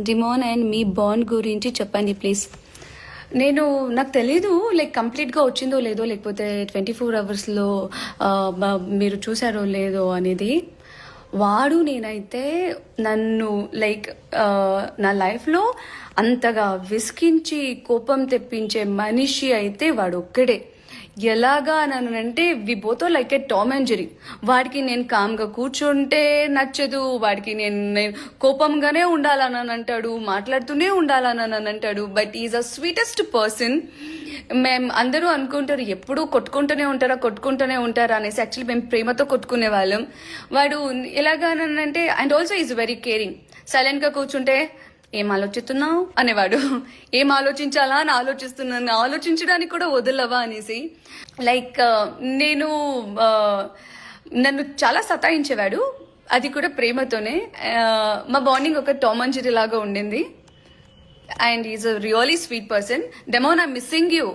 Demon and me bond గురించి చెప్పండి please. నాకు తెలీదు లైక్ కంప్లీట్గా వచ్చిందో లేదో, లేకపోతే 24 అవర్స్లో మీరు చూసారో లేదో అనేది. వాడు నేనైతే నన్ను లైక్ నా లైఫ్లో అంతగా విసికించి కోపం తెప్పించే మనిషి అయితే వాడు ఒక్కడే. ఎలాగా అంటే we both like a Tom and Jerry. వాడికి నేను కామ్గా కూర్చుంటే నచ్చదు, వాడికి నేను కోపంగానే ఉండాలని అంటాడు, మాట్లాడుతూనే ఉండాలని అంటాడు. But is a sweetest person. మేము అందరూ అనుకుంటారు ఎప్పుడూ కొట్టుకుంటూనే ఉంటారా అనేసి. యాక్చువల్లీ మేము ప్రేమతో కొట్టుకునే వాళ్ళం. వాడు ఎలాగానంటే and also is very caring. సైలెంట్గా కూర్చుంటే ఏం ఆలోచిస్తున్నావు అనేవాడు. ఏం ఆలోచించాలా అని ఆలోచిస్తున్నాను, ఆలోచించడానికి కూడా వదలవా అనేసి. లైక్ నన్ను చాలా సతాయించేవాడు, అది కూడా ప్రేమతోనే. మా బాండింగ్ ఒక టామ్ అండ్ జెర్రీ లాగా ఉండింది. And is a really sweet person. Demon, I missing you.